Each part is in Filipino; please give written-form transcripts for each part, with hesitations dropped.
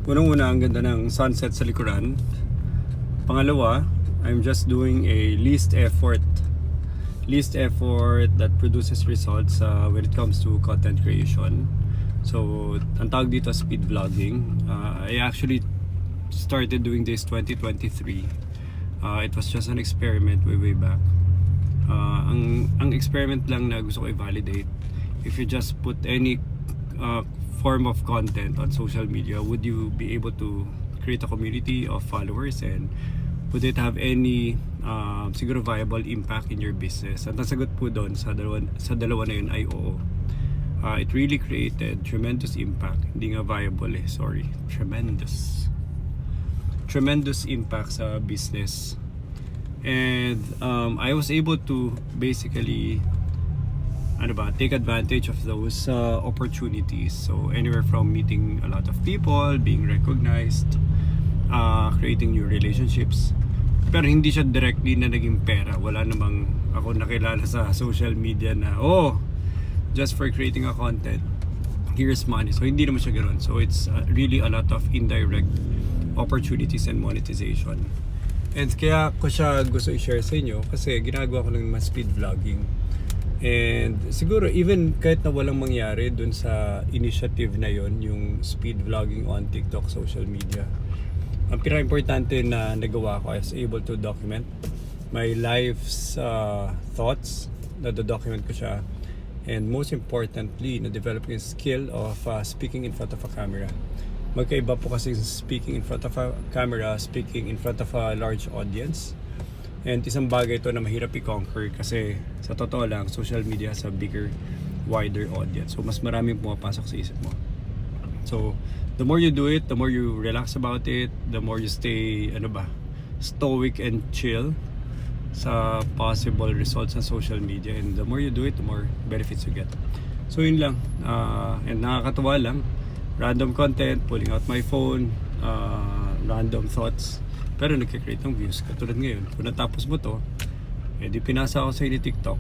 Unang-una, ang ganda ng sunset sa likuran. Pangalawa, I'm just doing a least effort that produces results when it comes to content creation. So, ang tawag dito speed vlogging. I actually started doing this 2023. It was just an experiment way back. Ang experiment lang na gusto ko i-validate, if you just put any form of content on social media, would you be able to create a community of followers, and would it have any siguro viable impact in your business? At nasagot po doon sa dalawa na yun ay oo. It really created tremendous impact. Hindi nga viable tremendous impact sa business. And I was able to basically take advantage of those opportunities. So anywhere from meeting a lot of people, being recognized, creating new relationships. Pero hindi siya directly na naging pera. Wala namang ako nakilala sa social media na just for creating a content, here's money. So hindi naman siya ganoon. So it's really a lot of indirect opportunities and monetization. And kaya ko siya gusto i-share sa inyo kasi ginagawa ko lang naman speed vlogging. And siguro even kahit na walang mangyari dun sa initiative na yon, yung speed vlogging on TikTok social media, ang pinaka-importante na nagawa ko is able to document my life's thoughts, na-document ko siya, and most importantly, na-develop yung skill of speaking in front of a camera. Magkaiba po kasi speaking in front of a camera, speaking in front of a large audience. And isang bagay ito na mahirap i-conquer kasi sa totoo lang, social media has a bigger, wider audience. So mas maraming pumapasok sa isip mo. So the more you do it, the more you relax about it, the more you stay stoic and chill sa possible results sa social media. And the more you do it, the more benefits you get. So yun lang. And nakakatawa lang. Random content, pulling out my phone, random thoughts. Pero nagkikreate ng views. Katulad ngayon, kung natapos mo to, di pinasa ako sa TikTok,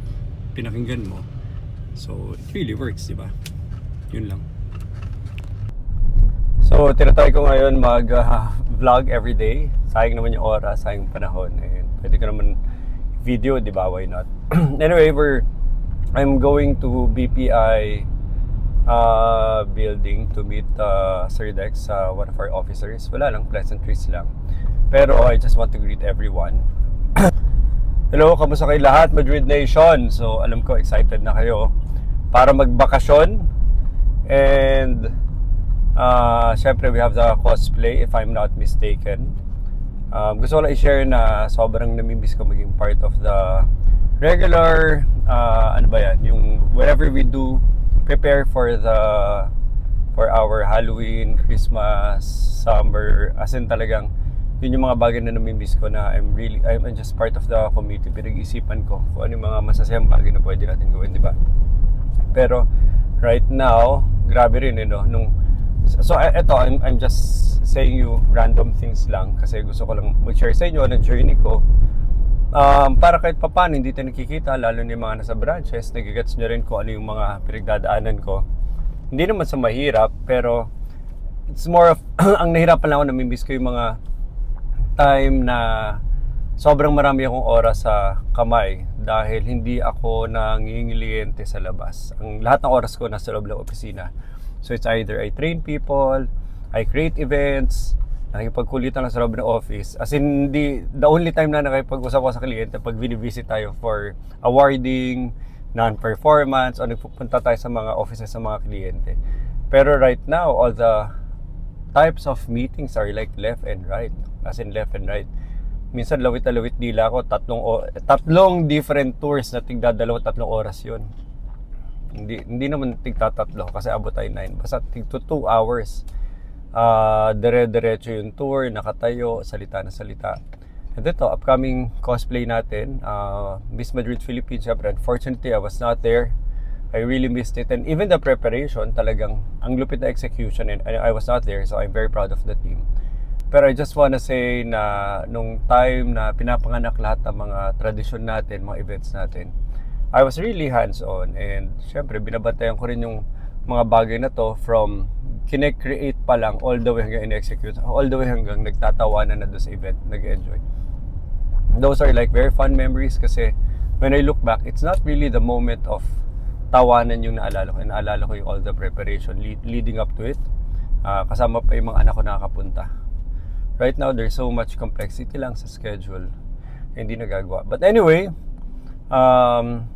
pinakinggan mo. So, it really works, di ba? Yun lang. So, tinatry ko ngayon mag-vlog everyday. Sayang naman yung oras, sayang yung panahon. And pwede ko naman video, di ba? Why not? Anyway, I'm going to BPI building to meet Sir Dex, one of our officers. Wala lang, pleasantries lang. Pero I just want to greet everyone. Hello, kamusta kayo lahat, Madrid Nation? So alam ko excited na kayo para magbakasyon. And syempre we have the cosplay, if I'm not mistaken. Gusto ko lang i-share na sobrang namimiss ko maging part of the regular yung whatever we do, prepare for our Halloween, Christmas, summer, as in talagang yun yung mga bagay na namimiss ko na I'm just part of the community. Pinag-isipan ko kung ano yung mga masasayang bagay na pwede natin gawin, di ba? Pero right now, grabe rin so eto, I'm just saying you random things lang kasi gusto ko lang mag-share sa inyo ng journey ko. Para kahit papaano hindi tayo nakikita, lalo na yung mga nasa branches, nagigets nyo rin kung ano yung mga pinagdadaanan ko. Hindi naman sa mahirap, pero it's more of ang nahirapan lang ako, namimiss ko yung mga time na sobrang marami akong oras sa kamay dahil hindi ako nangingiliyente sa labas. Ang lahat ng oras ko nasa loob ng opisina. So it's either I train people, I create events, nakikipagkulitan lang sa loob ng office. As in, the only time na nakipag-usap ko sa kliyente pag binivisit tayo for awarding, non-performance, o nagpupunta tayo sa mga offices sa mga kliyente. Pero right now, all the types of meetings are like left and right. As in left and right. Minsan lawit na lawit dila ako, tatlong different tours na tigda 2-3 oras yun. Hindi naman tigta 3 kasi abot tayo 9. Basta tigto 2 hours. Dire-diretso yung tour, nakatayo, salita na salita. And ito, upcoming cosplay natin, Miss Madrid Philippines. Unfortunately, I was not there. I really missed it. And even the preparation, talagang ang lupit na execution, and I was not there, so I'm very proud of the team. Pero I just wanna say na nung time na pinapanganak lahat ng mga tradisyon natin, mga events natin, I was really hands-on. And syempre, binabantayan ko rin yung mga bagay na to from kine-create pa lang all the way hanggang in-execute, all the way hanggang nagtatawanan na doon sa event, nag-enjoy. Those are like very fun memories kasi when I look back, it's not really the moment of tawanan yung naalala ko. Naalala ko yung all the preparation leading up to it. Kasama pa yung mga anak ko nakakapunta. Right now, there's so much complexity lang sa schedule. Hindi nagagawa. But anyway,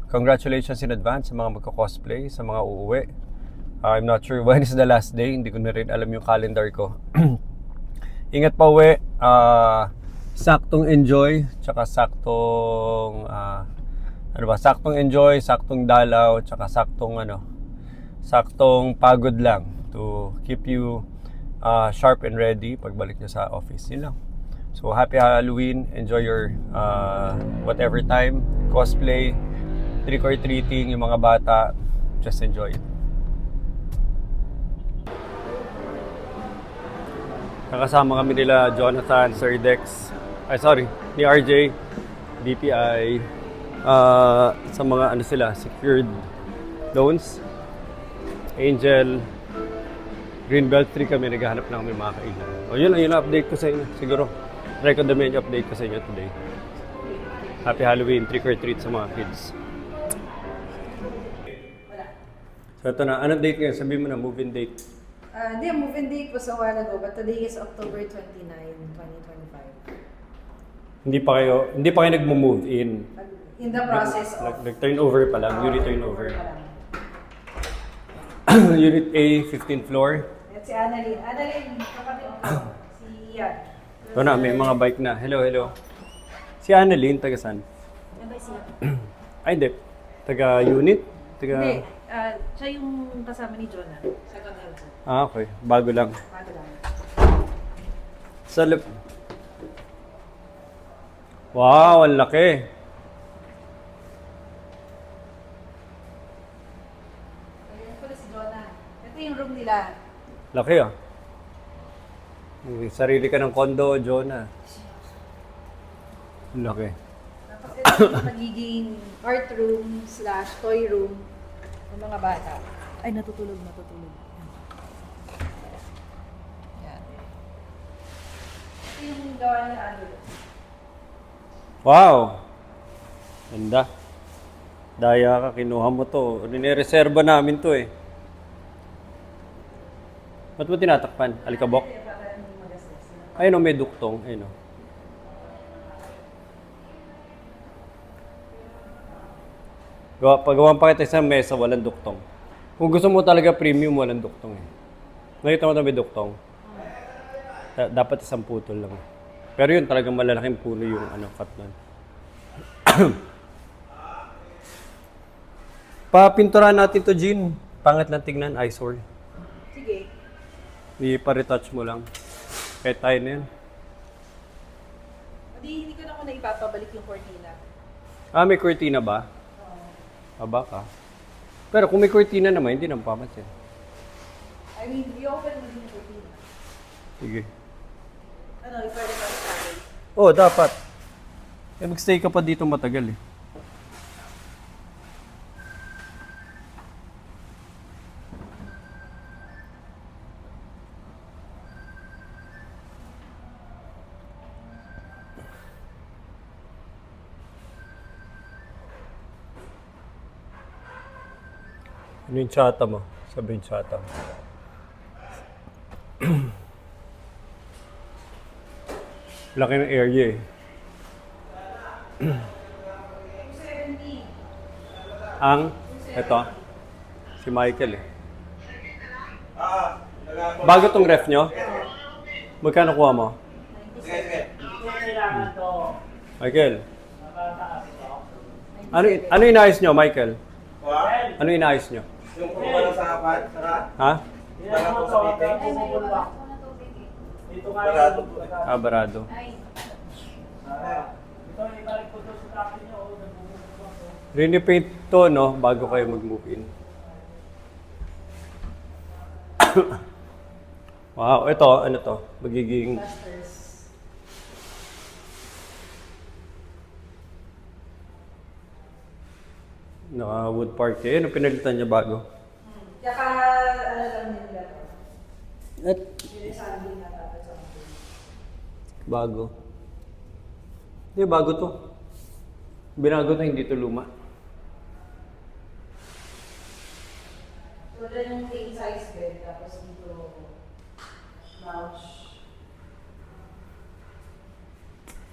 congratulations in advance sa mga magko-cosplay, sa mga uuwi. I'm not sure when is the last day. Hindi ko na rin alam yung calendar ko. Ingat pa uwi. Saktong enjoy, tsaka saktong saktong enjoy, saktong dalaw, tsaka saktong pagod lang to keep you sharp and ready pagbalik nyo sa office. Yun lang. So happy Halloween, enjoy your whatever time, cosplay, trick or treating, yung mga bata, just enjoy it. Nakasama kami nila Jonathan, Sir Dex, ni RJ, DPI, sa mga secured loans, Angel, Greenbelt 3 kami, naghahanap na kami mga kailan. O yun lang update ko sa inyo. Siguro, recommend yung update ko sa inyo today. Happy Halloween, trick or treat sa mga kids. So ito na, anong date ngayon? Sabihin mo na, move-in date. The move-in date was a while ago, but today is October 29, 2025. Hindi pa kayo nagmo-move in. In the process of... Nag-turnover pa lang, unit turnover. Unit A, 15th floor. At si Annalyn. Annalyn, kapatid ko. Si Ian. Ito na, may mga bike na. Hello. Si Annalyn, taga saan? Ano siya? Ay, hindi. Taga unit? Hindi. Siya yung kasama ni Jonah. Sa Conhelco. Okay. Bago lang. Bago lang. Sa Wow, ang laki. Ayan pala si Jonah. Ito yung room nila. Laki ah. May sarili ka ng condo, Jonah. Ang laki. Tapos ito yung magiging art room / toy room ng mga bata. Ay, natutulog. Yan. Ito yung gawa nila Annalyn. Wow! Ganda. Daya ka, kinuha mo to. Nireserba namin to eh. Ba't mo tinatakpan? Alikabok? Ayun o, may duktong. Ayun o. Pagawan pa kita sa mesa, walang duktong. Kung gusto mo talaga premium, walang duktong eh. Nakita mo na may duktong. Dapat isang putol lang. Pero yun, talagang malalaking puno yung cut nun. Papinturahan natin to, Jean. Pangit lang tignan, eyesore. Sige. I-retouch mo lang. Kahit tayo na yun. Hindi ko na muna ipapabalik yung cortina. May cortina ba? Oo. Baka. Pero kung may cortina naman, hindi naman pamansin. I mean, i-open mo din yung cortina. Sige. Ano, ipa-retouch natin? Oo, dapat. Mag-stay ka pa dito matagal eh. Ano yung tsata mo? Sabi yung tsata mo. Laki ng area eh. 270. Ito, si Michael eh. Bago tong ref nyo? Magkano kuha mo? Michael. Ano inaayos nyo, Michael? Ano inaayos nyo? Yung kukuha ng sahapan, sara? Ha? Sara po sa meeting? Barado po. Barado. Renepaint to, no? Bago kayo mag-move in. Wow, ito, ano to? Magiging... Naka wood park eh. Ano pinalitan niya bago? Tsaka, ano lang nila to. At Bilisan din na dapat sa akin. bago. Hindi, bago to. Binago to, hindi to luma. So, dyan yung king size bed, tapos dito, lounge.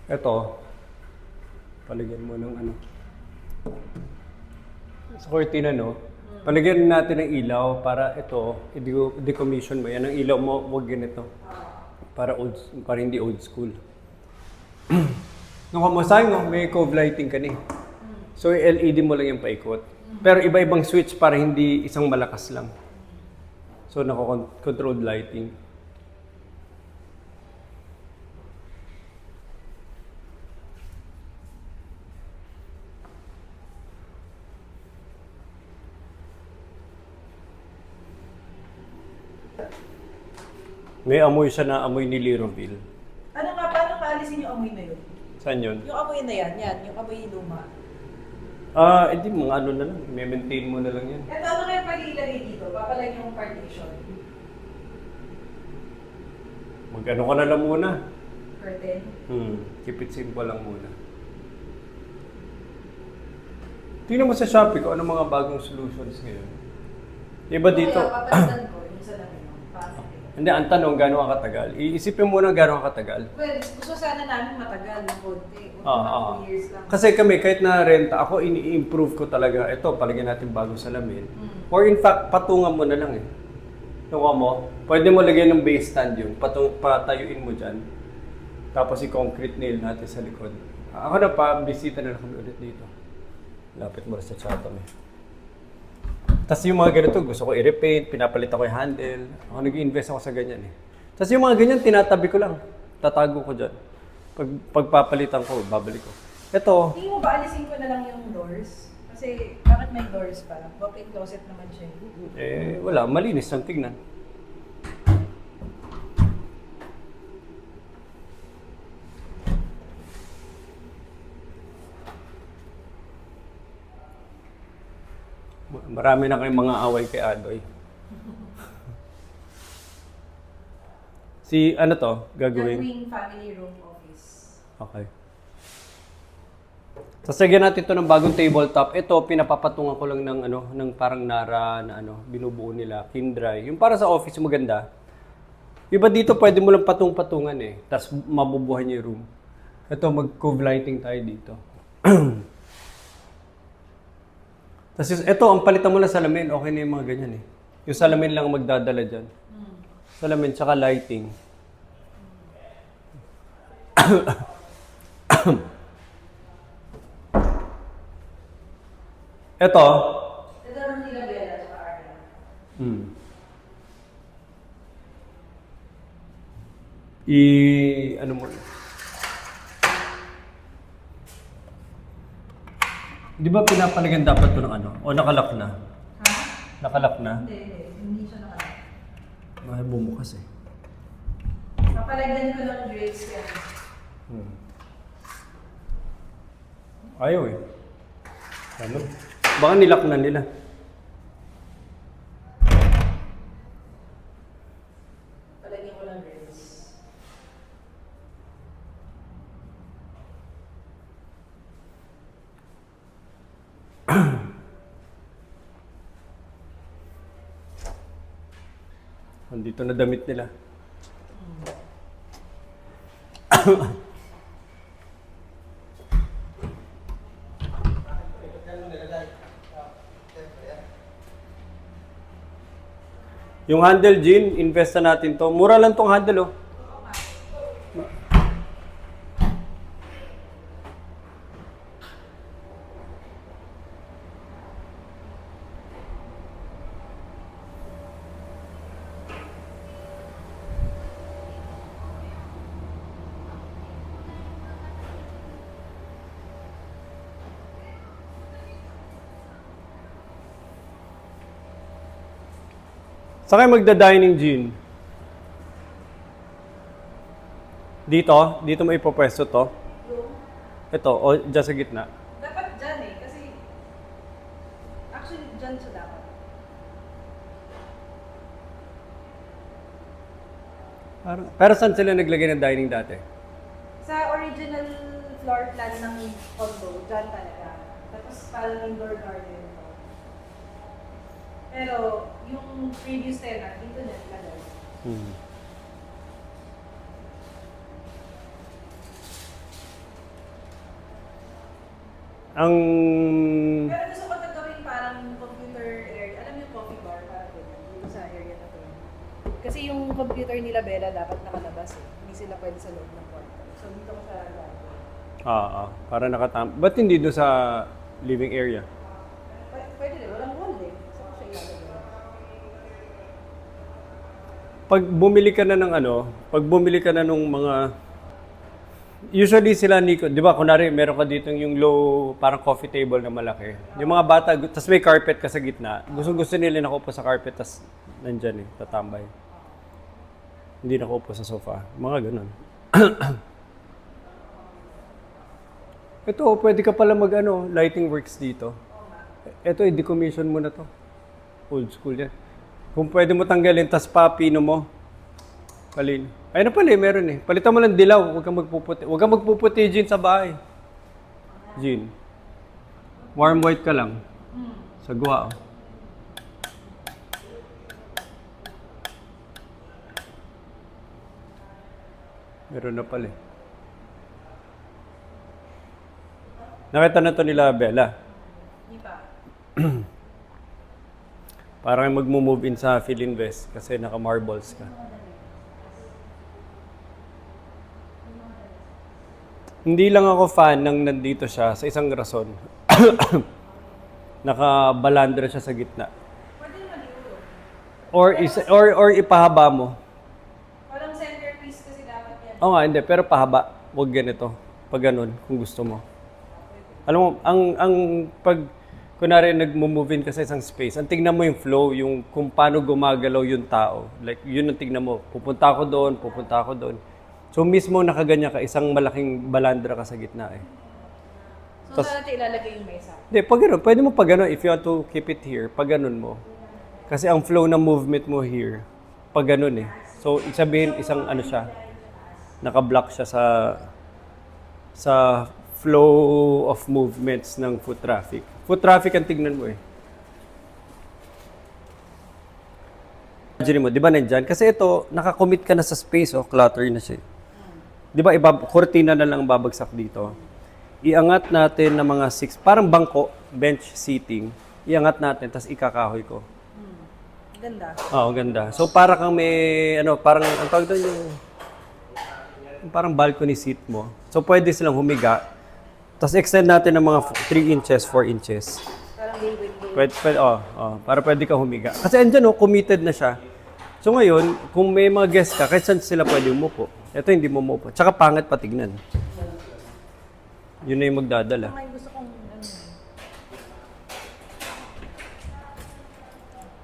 Ito, paligyan mo ng ano. Sa cortina, no? Paligyan natin ng ilaw para ito, i-decommission mo. Yan ang ilaw mo, huwag ganito. Para hindi old school. Nung kamasahin mo, may cove lighting ka ni. So, LED mo lang yung paikot. Pero iba-ibang switch para hindi isang malakas lang. So, nako-controlled lighting. May amoy siya na amoy ni Liroville. Ano nga, paano maalisin yung amoy na yun? Saan yun? Yung amoy na yan, yung amoy luma. Hindi, mga ano na lang. May-maintain mo na lang yan. Ito, ano kaya pag-ilagay dito? Papalagyan yung partition. Mag-ano ka na lang muna. Curtain. Keep it simple lang muna. Tingnan mo sa Shopee kung ano mga bagong solutions ngayon. Iba dito. Kaya papalitan ko, yung sa namin. Paano? Hindi, ang tanong, gano'n katagal? Iisipin mo na gano'n katagal. Well, gusto sana namin matagal ng konti. Ah, 2 years lang. Kasi kami, kahit na renta, ako ini-improve ko talaga. Ito, palagyan natin bagong salamin. Or in fact, patungan mo na lang eh. Tuwa mo, pwede mo lagyan ng base stand yun. Patayuin mo dyan. Tapos i-concrete nail natin sa likod. Ako na pa, bisita na lang kami ulit dito. Lapit mo na sa Chatham eh. Tapos yung mga ganito, gusto ko i-repaint, pinapalit ako yung handle. Ako nag-invest ako sa ganyan eh. Tapos yung mga ganyan, tinatabi ko lang. Tatago ko dyan. Pagpapalitan ko, babalik ko. Ito, Tingin mo ba alisin ko na lang yung doors? Kasi bakit may doors pa? Walk-in closet naman siya. wala, malinis ang tignan. Marami na kayong mga away kay Adoy. Si ano to, gagawin? Gagawing family room office. Okay. Sasagyan natin ito ng bagong tabletop. Ito, pinapapatungan ko lang ng, ng parang Nara na binubuo nila, Kindray. Yung para sa office, maganda. Iba dito, pwede mo lang patung-patungan eh. Tapos mabubuhay niyo yung room. Ito, mag-cove lighting tayo dito. Tapos ito, ang palitan mo lang salamin. Okay na yung mga ganyan eh. Yung salamin lang magdadala dyan. Salamin, tsaka lighting. Ito. Ito rin nila Bella sa Arya. Ano mo? Di ba pinapalagan dapat ito ng ano? O nakalak na? Ha? Nakalak na? Hindi siya nakalak. Mahal bumukas eh. Papalagyan ko ng grades yan. Ayaw eh. Ano? Baka nilak na nila. Palagyan ko ng grades. Andito na damit nila. Yung handle, Jean, invest na natin to. Mura lang tong handle, oh. Saan kayo magda-dining, Jean? Dito? Dito mo ipopwesto to? Ito, o dyan sa gitna? Dapat dyan eh, kasi actually dyan siya dapat. Pero saan sila naglagay ng dining dati? Sa original floor plan ng condo, dyan talaga. Tapos parang indoor garden. Pero yung previous tenant, dito na nilagay. Ang... Pero gusto ko na gawin parang computer area. Alam mo yung coffee bar, parang ganyan, dito sa area na to. Kasi yung computer nila, Bella, dapat nakalabas eh. Hindi sila pwede sa loob ng kwarto. So dito ko siya gagawin. para nakatam... Ba't hindi doon sa living area? Pwede din, walang wall eh. So siya ilalagay. Pag bumili ka na ng pag bumili ka na nung mga... Usually sila, Nico, di ba, kunwari, meron ka dito yung low, parang coffee table na malaki. Yung mga bata, tas may carpet ka sa gitna. Gusto nila nakaupo sa carpet, tas nandyan tatambay. Hindi nakaupo sa sofa. Mga ganun. Ito, pwede ka pala lighting works dito. Ito, i-decommission mo na to. Old school yan. Kung pwede mo tanggalin, tas papino mo. Palin. Ay na pala meron Palitan mo lang dilaw, huwag kang magpuputi. Huwag kang magpuputi, Jean, sa bahay. Jean. Warm white ka lang. Sagwa, Meron na pala Nakita na to nila, Bella. Hindi pa. Parang mag-move in sa Philinvest kasi naka-marbles ka. Hindi lang ako fan ng nandito siya sa isang rason. Naka-balandra siya sa gitna. Pwede naman dito. Or ipahaba mo. Walang centerpiece kasi dapat yan. Oo nga, hindi. Pero pahaba. Huwag ganito. Pag ganun, kung gusto mo. Alam mo, ang pag, kunwari nag-move in ka sa isang space, ang tignan mo yung flow, yung kung paano gumagalaw yung tao. Like, yun ang tignan mo. Pupunta ako doon. So, mismo nakaganyan ka, isang malaking balandra ka sa gitna So, saan natin ilalagay yung mesa? Hindi, pag gano'n, pwede mo pag gano'n, if you want to keep it here, pag gano'n mo. Kasi ang flow ng movement mo here, pag gano'n So, sabihin, isang siya, naka-block siya sa flow of movements ng foot traffic. Foot traffic ang tignan mo Imagine mo, di ba nandyan? Kasi ito, nakakommit ka na sa space, clutter na siya. Di ba, kortina na lang babagsak dito. Iangat natin ng mga 6, parang bangko, bench seating. Iangat natin, tapos ikakahoy ko. Ganda. Oo, ganda. So, para kang may, parang, ang tawag doon yung parang balcony seat mo. So, pwede silang humiga. Tapos, extend natin ng mga 3 inches, 4 inches. Parang gateway. Pwede, para pwede ka humiga. Kasi andyan, committed na siya. So, ngayon, kung may mga guest ka, kahit saan sila pwede umupo. Ito, hindi mo umupo. Tsaka pangit patignan. Yun na yung magdadala. May gusto kong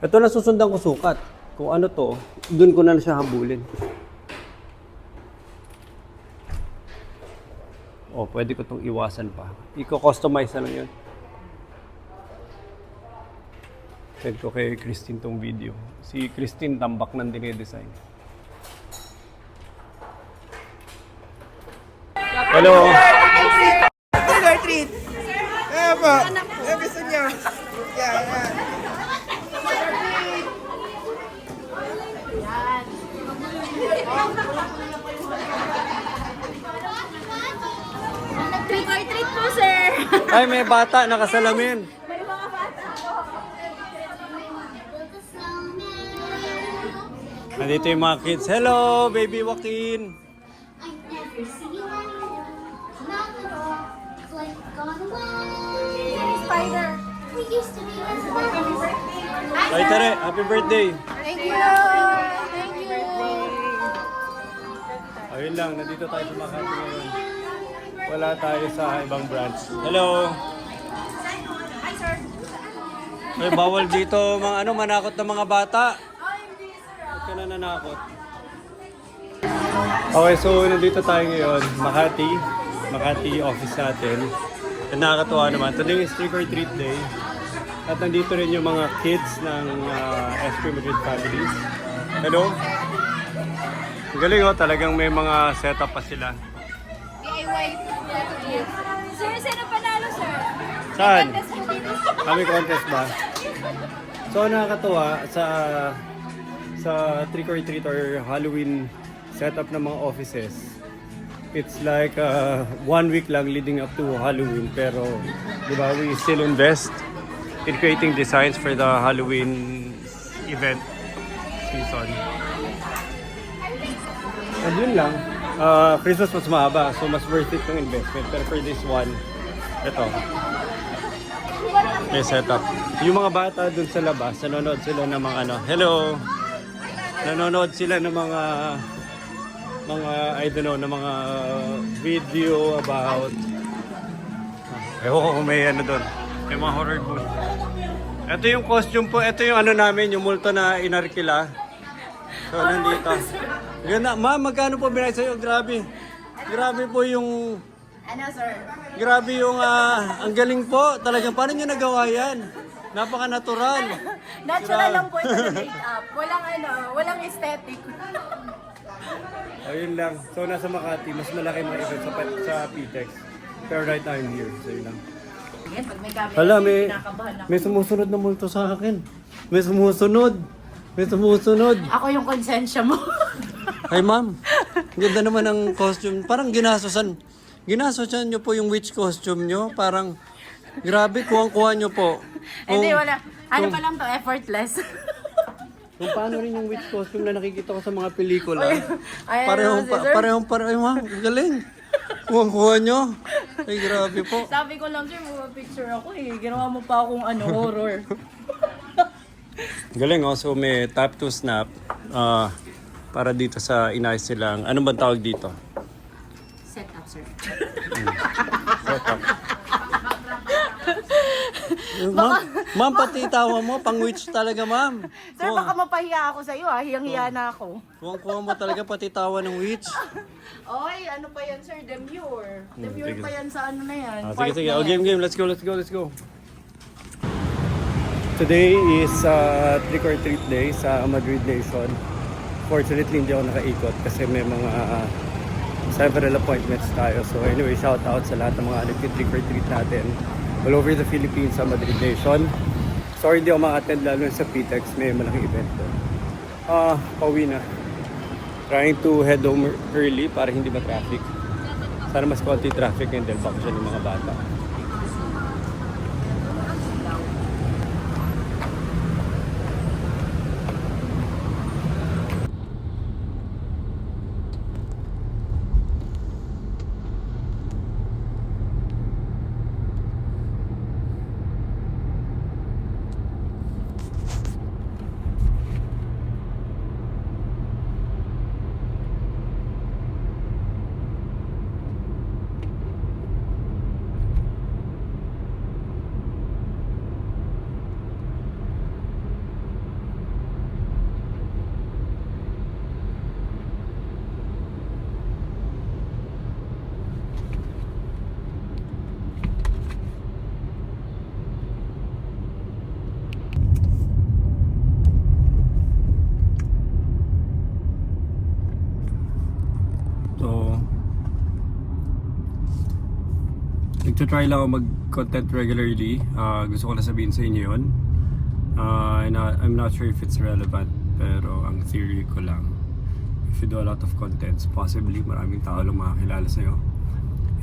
Ito na susundan ko sukat. Kung ano to, dun ko na siya habulin. Pwede ko itong iwasan pa. Iko-customize na lang yun. Send ko kay Christine tong video. Si Christine tambak ng dine-design. Hello! Trigger treat. Kaya po. Gusto niyo. Yan. Trick or treat po, sir. Ay, may bata nakasalamin. May mga bata po. Nandito yung mga kids. Hello, baby Joaquin! I never see you anymore. Not at all. Like gone away. Spider. We used to be as friends. Ay, tare, happy birthday! Thank you. Thank you. Ayun lang, nandito tayo sa Makati ngayon. Wala tayo sa ibang branch. Hello! Hi, sir. Ay, bawal dito manakot ng mga bata. Huwag ka na nanakot. Okay, so nandito tayo ngayon, Makati office natin. At nakakatuwa naman, today is Trick or Treat Day. At nandito rin yung mga kids ng SP Madrid Families. Hello? Galing oh, talagang may mga setup pa sila. DIY. Sir, sino panalo, sir? Saan? Contest po dito. Kami contest ba? So nakakatuwa sa trick or treat or Halloween setup ng mga offices. It's like 1 week lang leading up to Halloween, pero di ba, we still invest in creating designs for the Halloween event season. And yun lang. Christmas mas mahaba, so mas worth it ng investment. Pero for this one, ito. May setup. Yung mga bata dun sa labas, nanonood sila ng mga ano. Hello! Nanonood sila ng mga I don't know, ng mga video about ewan ko kung may ano dun. May mga horror booth. Ito yung costume po. Ito yung ano namin, yung multo na inarkila. So, nandito. Ganda. Ma'am, magkano po binayad sa'yo? Grabe. Grabe po yung... Ano, sir? Grabe yung... ang galing po. Talagang, paano nyo nagawa yan? Napaka-natural. Natural lang po ito na make-up. Walang aesthetic. Ayun lang. So, nasa Makati, mas malaki mga event sa PTEX. Pero right now, I'm here. So, yun lang. Yan, pag may camera, Hala, kinakabahan ako. may sumusunod na multo sa akin. May sumusunod. May sumusunod. Ako yung konsensya mo. Ay ma'am, ganda naman ang costume. Parang ginasosan nyo po yung witch costume nyo. Parang, grabe, kuwang-kuha nyo po. Hindi, wala. Ano pa lang to, effortless. Kung paano rin yung witch costume na nakikita ko sa mga pelikula. Ayan, Parehong, ma'am, galing. Kuwang-kuha nyo. Ay, grabe po. Sabi ko lang, sir, picture ako eh. Ginawa mo pa akong horror. Galing oh, so may tap to snap para dito sa inayos silang, ano bang tawag dito? Set up, sir. Setup. Ma'am, pati tawa mo, pang witch talaga ma'am. Sir, baka mapahiya ako sa iyo, hiyang-hiya na ako. Kuwang-kuha mo talaga pati tawa ng witch. Oy, ano pa yan, sir? Demure. Demure sige. pa yan sa ano na yan. Sige, Park sige. na Oh, yan. game. Let's go. Today is Trick or Treat Day sa Madrid Nation. Fortunately, hindi ako nakaikot kasi may mga several appointments tayo. So anyway, shout out sa lahat ng mga nag-trick or treat natin all over the Philippines sa Madrid Nation. Sorry hindi ako maka-attend lalo sa PTEX, may malaking event doon. Pauwi na. Trying to head home early para hindi ma-traffic. Sana mas konti traffic and then bakasyon ng mga bata. So, nagtatry lang ako mag-content regularly. Gusto ko na sabihin sa inyo yun. And I'm not sure if it's relevant, pero ang theory ko lang, if you do a lot of contents, possibly maraming tao lang makakilala sa'yo.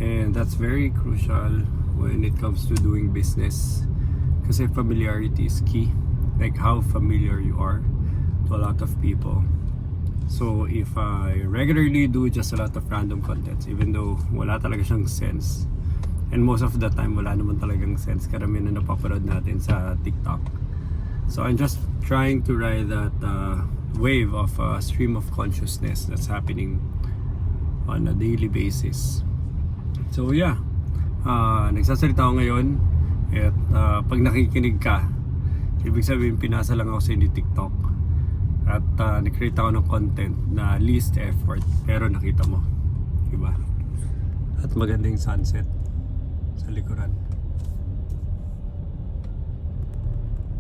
And that's very crucial when it comes to doing business. Kasi familiarity is key. Like how familiar you are to a lot of people. So if I regularly do just a lot of random contents, even though wala talaga siyang sense, and most of the time wala naman talagang sense, karamihan na napapanood natin sa TikTok. So I'm just trying to ride that wave of stream of consciousness that's happening on a daily basis. So yeah, nagsasalita ako ngayon at pag nakikinig ka, ibig sabihin pinasa lang ako sa ni TikTok. At nag-create ako ng content na least effort pero nakita mo, diba? At magandang sunset sa likuran.